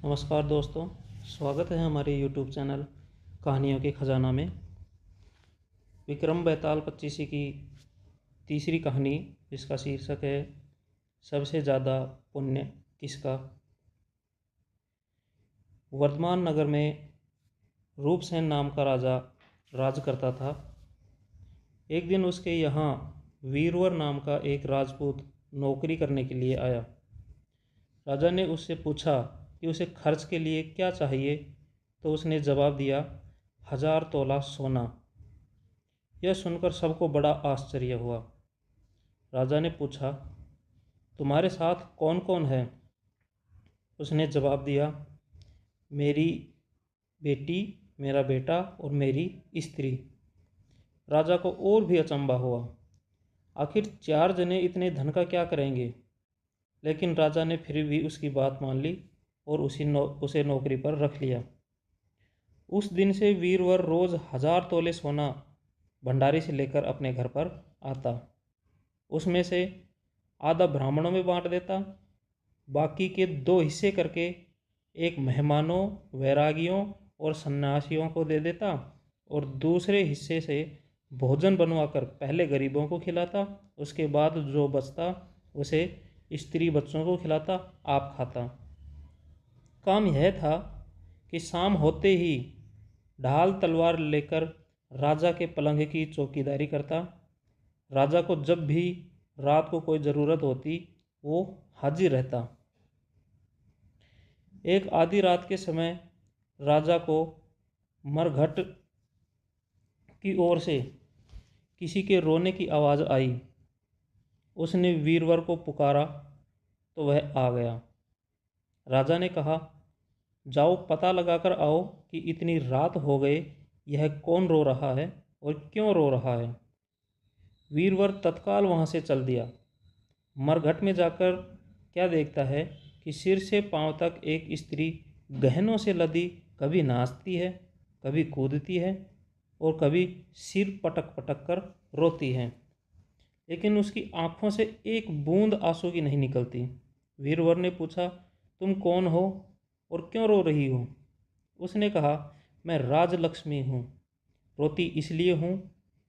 नमस्कार दोस्तों, स्वागत है हमारे YouTube चैनल कहानियों के खजाना में। विक्रम बेताल पच्चीसी की तीसरी कहानी, जिसका शीर्षक है सबसे ज़्यादा पुण्य किसका। वर्धमान नगर में रूपसेन नाम का राजा राज करता था। एक दिन उसके यहाँ वीरवर नाम का एक राजपूत नौकरी करने के लिए आया। राजा ने उससे पूछा कि उसे खर्च के लिए क्या चाहिए, तो उसने जवाब दिया, 1000 तोला सोना। यह सुनकर सबको बड़ा आश्चर्य हुआ। राजा ने पूछा, तुम्हारे साथ कौन कौन है? उसने जवाब दिया, मेरी बेटी, मेरा बेटा और मेरी स्त्री। राजा को और भी अचंभा हुआ, आखिर 4 जने इतने धन का क्या करेंगे? लेकिन राजा ने फिर भी उसकी बात मान ली और उसे नौकरी पर रख लिया। उस दिन से वीरवर रोज़ 1000 तोले सोना भंडारी से लेकर अपने घर पर आता। उसमें से आधा ब्राह्मणों में बांट देता, बाकी के 2 हिस्से करके एक मेहमानों, वैरागियों और सन्यासियों को दे देता और दूसरे हिस्से से भोजन बनवाकर पहले गरीबों को खिलाता, उसके बाद जो बचता उसे स्त्री बच्चों को खिलाता, आप खाता। काम यह था कि शाम होते ही ढाल तलवार लेकर राजा के पलंग की चौकीदारी करता। राजा को जब भी रात को कोई ज़रूरत होती वो हाजिर रहता। एक आधी रात के समय राजा को मरघट की ओर से किसी के रोने की आवाज़ आई। उसने वीरवर को पुकारा तो वह आ गया। राजा ने कहा, जाओ पता लगाकर आओ कि इतनी रात हो गए यह कौन रो रहा है और क्यों रो रहा है। वीरवर तत्काल वहाँ से चल दिया। मरघट में जाकर क्या देखता है कि सिर से पांव तक एक स्त्री गहनों से लदी कभी नाचती है, कभी कूदती है और कभी सिर पटक पटक कर रोती है, लेकिन उसकी आंखों से एक बूंद आंसू की नहीं निकलती। वीरवर ने पूछा, तुम कौन हो और क्यों रो रही हो? उसने कहा, मैं राजलक्ष्मी हूँ। रोती इसलिए हूँ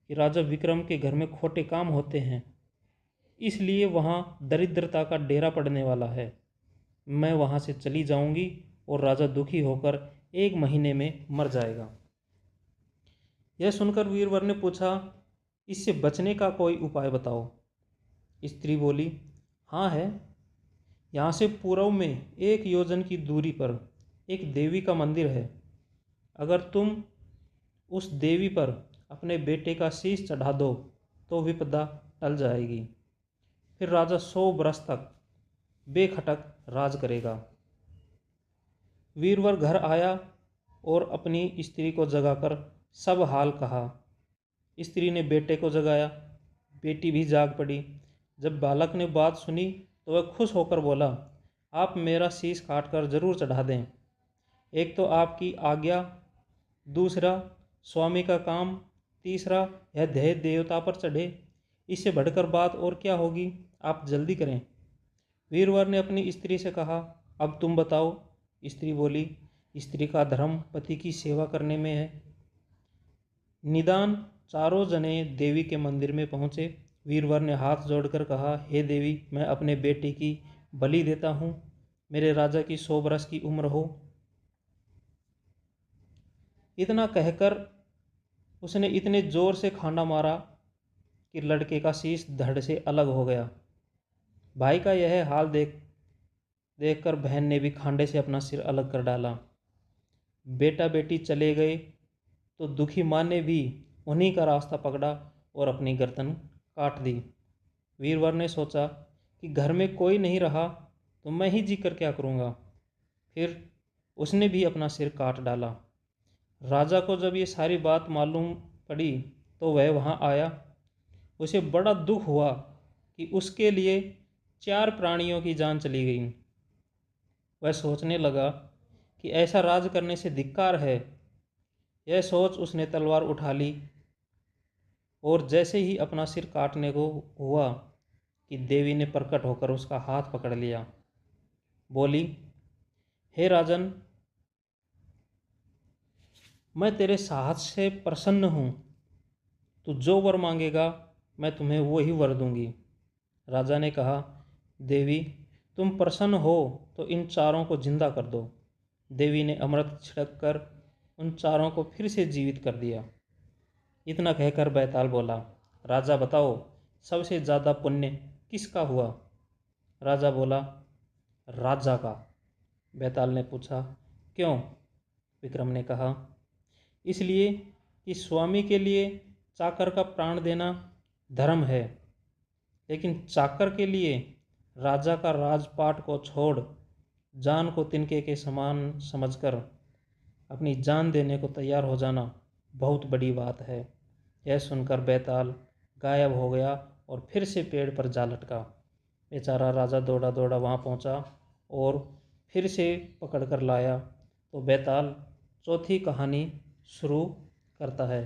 कि राजा विक्रम के घर में खोटे काम होते हैं, इसलिए वहाँ दरिद्रता का डेरा पड़ने वाला है। मैं वहाँ से चली जाऊँगी और राजा दुखी होकर 1 महीने में मर जाएगा। यह सुनकर वीरवर ने पूछा, इससे बचने का कोई उपाय बताओ। स्त्री बोली, हाँ है। यहाँ से पूर्व में 1 योजन की दूरी पर एक देवी का मंदिर है। अगर तुम उस देवी पर अपने बेटे का शीश चढ़ा दो तो विपदा टल जाएगी। फिर राजा 100 बरस तक बेखटक राज करेगा। वीरवर घर आया और अपनी स्त्री को जगाकर सब हाल कहा। स्त्री ने बेटे को जगाया, बेटी भी जाग पड़ी। जब बालक ने बात सुनी तो वह खुश होकर बोला, आप मेरा शीश काट कर जरूर चढ़ा दें। एक तो आपकी आज्ञा, दूसरा स्वामी का काम, तीसरा यह देह देवता पर चढ़े। इससे बढ़कर बात और क्या होगी, आप जल्दी करें। वीरवर ने अपनी स्त्री से कहा, अब तुम बताओ। स्त्री बोली, स्त्री का धर्म पति की सेवा करने में है। निदान 4 जने देवी के मंदिर में पहुँचे। वीरवर ने हाथ जोड़कर कहा, हे देवी, मैं अपने बेटे की बलि देता हूँ। मेरे राजा की 100 बरस की उम्र हो। इतना कहकर उसने इतने जोर से खांडा मारा कि लड़के का शीश धड़ से अलग हो गया। भाई का यह हाल देखकर बहन ने भी खांडे से अपना सिर अलग कर डाला। बेटा बेटी चले गए तो दुखी माँ ने भी उन्हीं का रास्ता पकड़ा और अपनी गर्दन काट दी। वीरवर ने सोचा कि घर में कोई नहीं रहा तो मैं ही जी कर क्या करूँगा। फिर उसने भी अपना सिर काट डाला। राजा को जब ये सारी बात मालूम पड़ी तो वह वहाँ आया। उसे बड़ा दुख हुआ कि उसके लिए 4 प्राणियों की जान चली गई। वह सोचने लगा कि ऐसा राज करने से धिक्कार है। यह सोच उसने तलवार उठा ली और जैसे ही अपना सिर काटने को हुआ कि देवी ने प्रकट होकर उसका हाथ पकड़ लिया। बोली, हे राजन, मैं तेरे साहस से प्रसन्न हूँ। तू जो वर मांगेगा मैं तुम्हें वही वर दूंगी। राजा ने कहा, देवी, तुम प्रसन्न हो तो इन चारों को जिंदा कर दो। देवी ने अमृत छिड़क कर उन चारों को फिर से जीवित कर दिया। इतना कहकर बैताल बोला, राजा बताओ, सबसे ज़्यादा पुण्य किसका हुआ? राजा बोला, राजा का। बैताल ने पूछा, क्यों? विक्रम ने कहा, इसलिए कि स्वामी के लिए चाकर का प्राण देना धर्म है, लेकिन चाकर के लिए राजा का राजपाट को छोड़ जान को तिनके के समान समझकर अपनी जान देने को तैयार हो जाना बहुत बड़ी बात है। यह सुनकर बैताल गायब हो गया और फिर से पेड़ पर जा लटका। बेचारा राजा दौड़ा दौड़ा वहाँ पहुँचा और फिर से पकड़ कर लाया। तो बैताल चौथी कहानी शुरू करता है।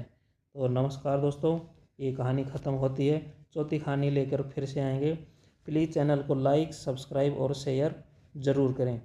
तो नमस्कार दोस्तों, ये कहानी ख़त्म होती है। चौथी कहानी लेकर फिर से आएंगे। प्लीज़ चैनल को लाइक, सब्सक्राइब और शेयर ज़रूर करें।